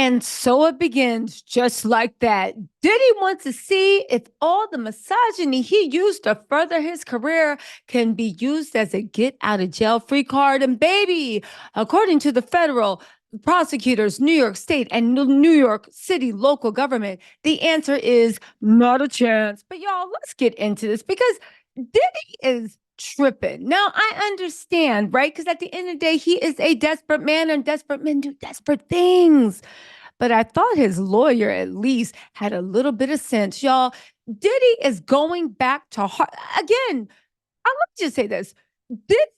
And so it begins just like that. Diddy wants to see if all the misogyny he used to further his career can be used as a get out of jail free card. And baby, according to the federal prosecutors, New York State and New York City local government, the answer is not a chance. But y'all, let's get into this because Diddy is tripping. Now, I understand, right? Because at the end of the day, he is a desperate man and desperate men do desperate things. But I thought his lawyer at least had a little bit of sense. Y'all, Diddy is going back to again. Let me just say this. This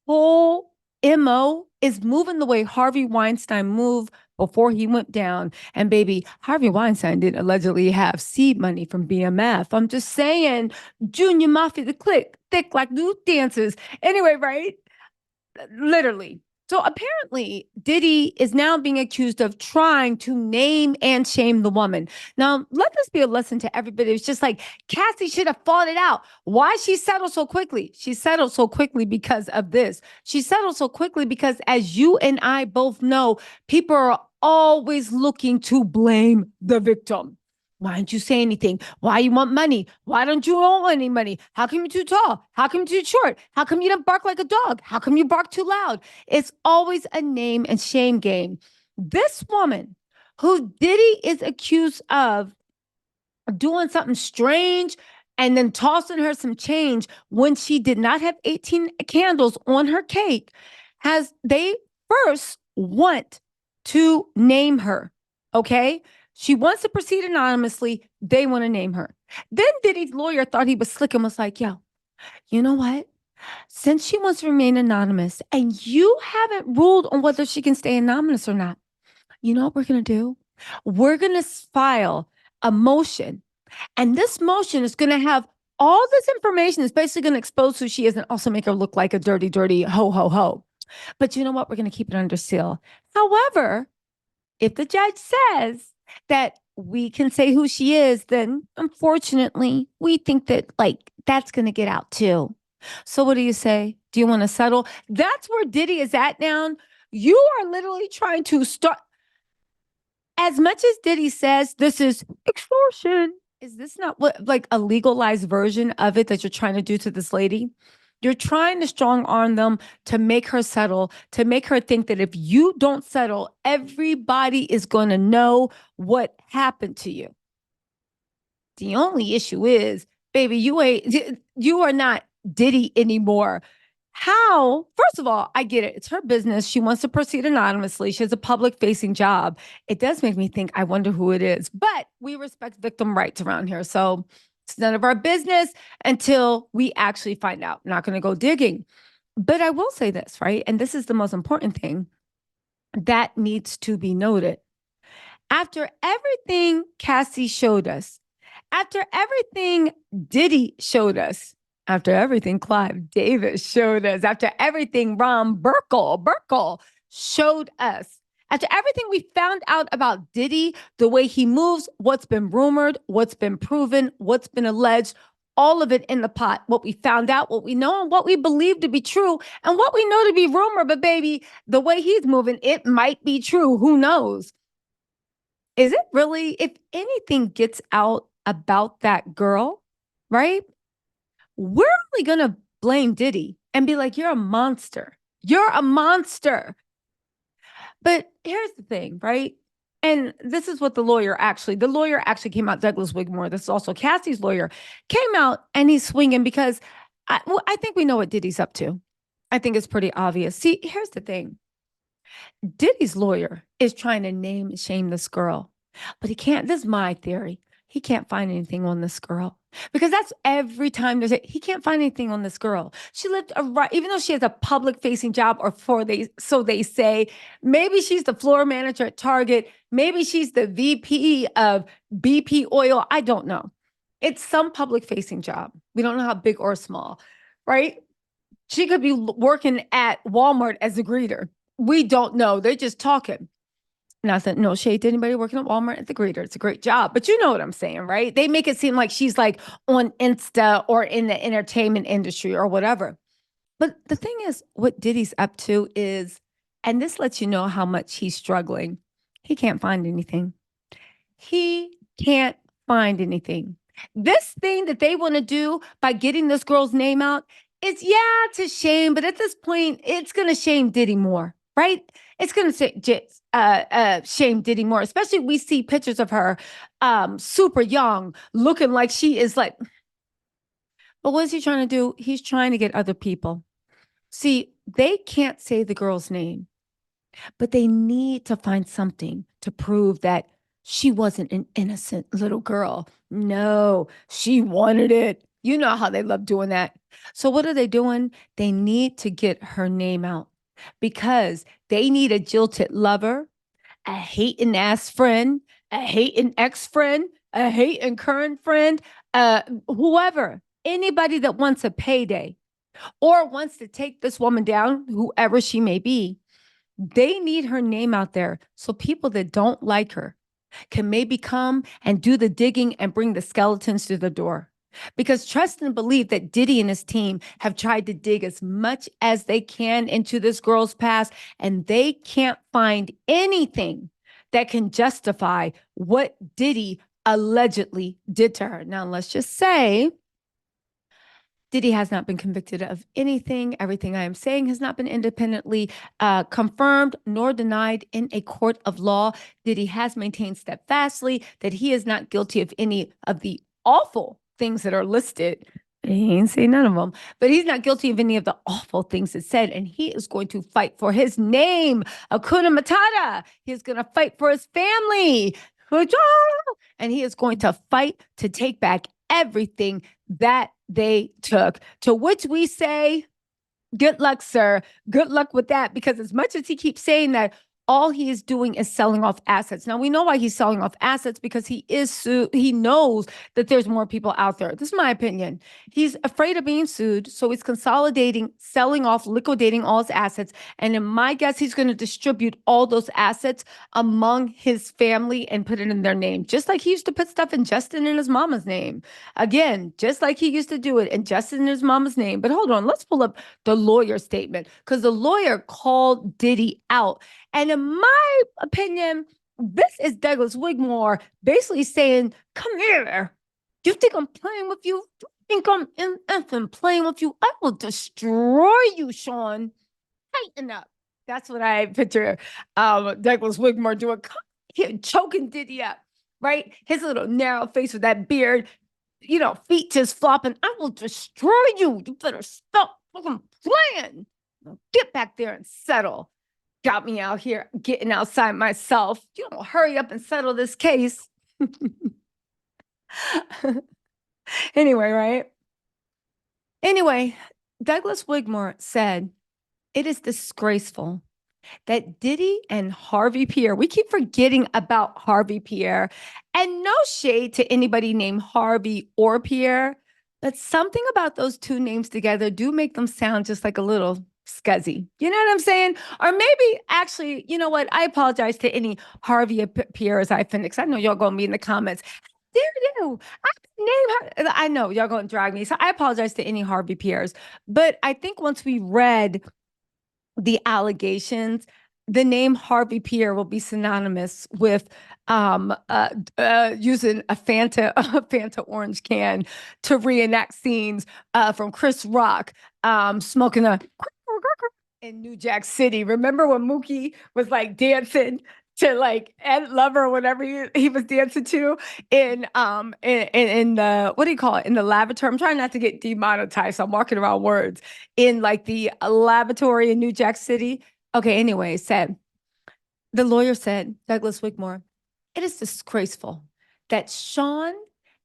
whole MO is moving the way Harvey Weinstein moved before he went down. And baby, Harvey Weinstein didn't allegedly have seed money from BMF. I'm just saying, Junior Mafia, the click, thick like new dancers. Anyway, right? Literally. So apparently, Diddy is now being accused of trying to name and shame the woman. Now, let this be a lesson to everybody. It's just like Cassie should have fought it out. Why she settled so quickly? She settled so quickly because of this. She settled so quickly because, as you and I both know, people are always looking to blame the victim. Why didn't you say anything? Why you want money? Why don't you owe any money? How come you're too tall? How come you're too short? How come you don't bark like a dog? How come you bark too loud? It's always a name and shame game. This woman who Diddy is accused of doing something strange and then tossing her some change when she did not have 18 candles on her cake, they first want to name her. Okay. She wants to proceed anonymously. They want to name her. Then Diddy's lawyer thought he was slick and was like, yo, you know what? Since she wants to remain anonymous and you haven't ruled on whether she can stay anonymous or not, you know what we're going to do? We're going to file a motion. And this motion is going to have all this information. It's basically going to expose who she is and also make her look like a dirty, dirty ho, ho, ho. But you know what? We're going to keep it under seal. However, if the judge says that we can say who she is, then unfortunately, we think that like that's going to get out too. So what do you say? Do you want to settle? That's where Diddy is at now. You are literally trying to start. As much as Diddy says this is extortion, is this not what like a legalized version of it that you're trying to do to this lady? You're trying to strong arm them to make her settle, to make her think that if you don't settle, everybody is going to know what happened to you. The only issue is, baby, you are not Diddy anymore. How? First of all, I get it. It's her business. She wants to proceed anonymously. She has a public facing job. It does make me think, I wonder who it is. But we respect victim rights around here. So it's none of our business until we actually find out. I'm not going to go digging. But I will say this, right? And this is the most important thing that needs to be noted. After everything Cassie showed us, after everything Diddy showed us, after everything Clive Davis showed us, after everything Ron Burkle showed us, after everything we found out about Diddy, the way he moves, what's been rumored, what's been proven, what's been alleged, all of it in the pot. What we found out, what we know, and what we believe to be true, and what we know to be rumor. But baby, the way he's moving, it might be true. Who knows? Is it really? If anything gets out about that girl, right? We're only going to blame Diddy and be like, you're a monster. You're a monster. But here's the thing, right? And this is what the lawyer actually came out, Douglas Wigmore. This is also Cassie's lawyer, came out and he's swinging because I think we know what Diddy's up to. I think it's pretty obvious. See, here's the thing. Diddy's lawyer is trying to name and shame this girl, but he can't. This is my theory. He can't find anything on this girl because that's every time he can't find anything on this girl. She lived even though she has a public facing job, or so they say. Maybe she's the floor manager at Target. Maybe she's the VP of BP Oil. I don't know. It's some public facing job. We don't know how big or small, right? She could be working at Walmart as a greeter. We don't know. They're just talking. And I said, no shade to anybody working at Walmart at the greeter. It's a great job. But you know what I'm saying, right? They make it seem like she's like on Insta or in the entertainment industry or whatever. But the thing is, what Diddy's up to is, and this lets you know how much he's struggling. He can't find anything. He can't find anything. This thing that they want to do by getting this girl's name out is, yeah, it's a shame, but at this point, it's going to shame Diddy more, right? It's going to shame Diddy more, especially we see pictures of her super young, looking like she is like, but what is he trying to do? He's trying to get other people. See, they can't say the girl's name, but they need to find something to prove that she wasn't an innocent little girl. No, she wanted it. You know how they love doing that. So, what are they doing? They need to get her name out because they need a jilted lover, a hating ass friend, a hating ex friend, a hating current friend, whoever, anybody that wants a payday or wants to take this woman down, whoever she may be. They need her name out there so people that don't like her can maybe come and do the digging and bring the skeletons to the door. Because trust and believe that Diddy and his team have tried to dig as much as they can into this girl's past, and they can't find anything that can justify what Diddy allegedly did to her. Now, let's just say Diddy has not been convicted of anything. Everything I am saying has not been independently confirmed nor denied in a court of law. Diddy has maintained steadfastly that he is not guilty of any of the awful things that are listed. He ain't say none of them, but he's not guilty of any of the awful things that said, and he is going to fight for his name. Hakuna Matata. He's going to fight for his family. And he is going to fight to take back everything that they took. To which we say, good luck, sir. Good luck with that. Because as much as he keeps saying that, all he is doing is selling off assets. Now we know why he's selling off assets because he knows that there's more people out there. This is my opinion. He's afraid of being sued, so he's consolidating, selling off, liquidating all his assets. And in my guess, he's going to distribute all those assets among his family and put it in their name, just like he used to put stuff in Justin and his mama's name. Again, just like he used to do it in Justin and his mama's name. But hold on, let's pull up the lawyer statement because the lawyer called Diddy out. And in my opinion, this is Douglas Wigmore basically saying, come here. You think I'm playing with you? You think I'm effing playing with you? I will destroy you, Sean. Tighten up. That's what I picture Douglas Wigmore doing. Choking Diddy up, right? His little narrow face with that beard, feet just flopping. I will destroy you. You better stop fucking playing. Get back there and settle. Got me out here getting outside myself. You don't hurry up and settle this case. Anyway, right? Anyway, Douglas Wigmore said, it is disgraceful that Diddy and Harvey Pierre, we keep forgetting about Harvey Pierre, and no shade to anybody named Harvey or Pierre, but something about those two names together do make them sound just like a little scuzzy. You know what I'm saying? Or maybe actually, you know what? I apologize to any Harvey or Pierre's I Phoenix. I know y'all gonna be in the comments. There you I know y'all gonna drag me. So I apologize to any Harvey Pierre's. But I think once we read the allegations, the name Harvey Pierre will be synonymous with using a Fanta orange can to reenact scenes from Chris Rock smoking a in New Jack City. Remember when Mookie was like dancing to like Ed Lover or whatever he was dancing to in the, what do you call it, in the lavatory? I'm trying not to get demonetized, so I'm walking around words in like the lavatory in New Jack City. Okay, anyway, the lawyer said, Douglas Wigmore, it is disgraceful that Sean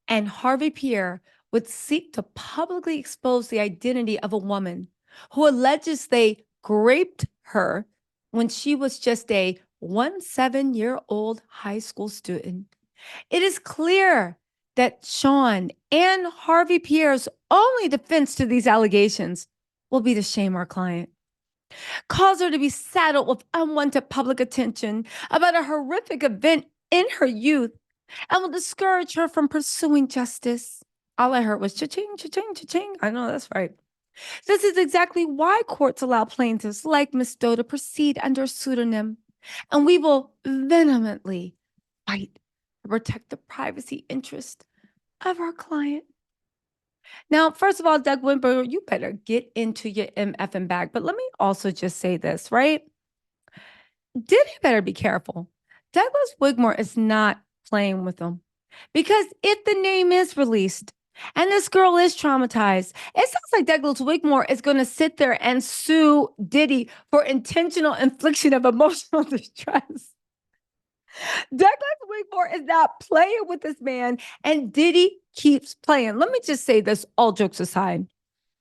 and Harvey Pierre would seek to publicly expose the identity of a woman who alleges they raped her when she was just a 17-year-old high school student. It is clear that Sean and Harvey Pierre's only defense to these allegations will be to shame our client, cause her to be saddled with unwanted public attention about a horrific event in her youth, and will discourage her from pursuing justice. All I heard was cha-ching, cha-ching, cha-ching. I know that's right. This is exactly why courts allow plaintiffs like Miss Doe to proceed under a pseudonym. And we will vehemently fight to protect the privacy interest of our client. Now, first of all, Doug Wimber, you better get into your MFing bag. But let me also just say this, right? Diddy better be careful. Douglas Wigmore is not playing with them. Because if the name is released and this girl is traumatized, it sounds like Douglas Wigmore is going to sit there and sue Diddy for intentional infliction of emotional distress. Douglas Wigmore is not playing with this man, and Diddy keeps playing. Let me just say this, all jokes aside.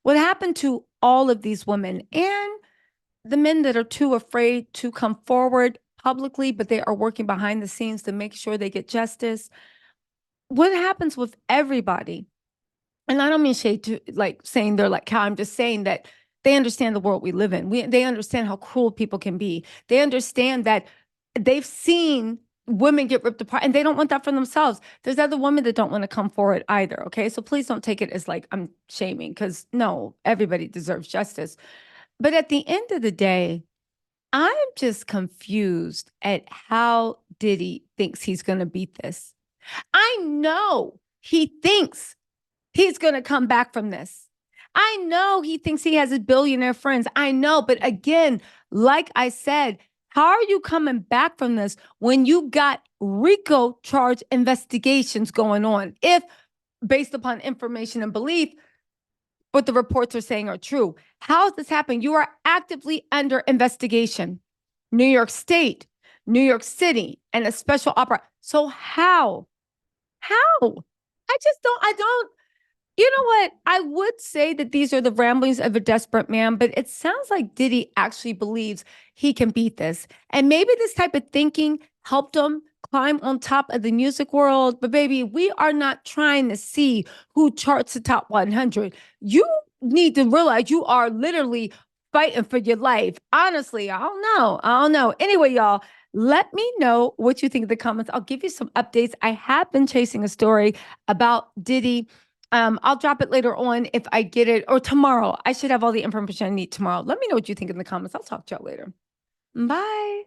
What happened to all of these women and the men that are too afraid to come forward publicly, but they are working behind the scenes to make sure they get justice? What happens with everybody? And I don't mean shade to like saying they're like cow. I'm just saying that they understand the world we live in. They understand how cruel people can be. They understand that they've seen women get ripped apart and they don't want that for themselves. There's other women that don't want to come forward either. Okay. So please don't take it as like I'm shaming, because no, everybody deserves justice. But at the end of the day, I'm just confused at how Diddy thinks he's going to beat this. I know he thinks he's going to come back from this. I know he thinks he has his billionaire friends. I know. But again, like I said, how are you coming back from this when you got RICO charge investigations going on? If based upon information and belief, what the reports are saying are true. How is this happening? You are actively under investigation. New York State, New York City, and a special opera. So how? How? I don't, you know what? I would say that these are the ramblings of a desperate man, but it sounds like Diddy actually believes he can beat this. And maybe this type of thinking helped him climb on top of the music world. But baby, we are not trying to see who charts the top 100. You need to realize you are literally fighting for your life. Honestly, I don't know. I don't know. Anyway, y'all, let me know what you think in the comments. I'll give you some updates. I have been chasing a story about Diddy. I'll drop it later on if I get it, or tomorrow. I should have all the information I need tomorrow. Let me know what you think in the comments. I'll talk to y'all later. Bye.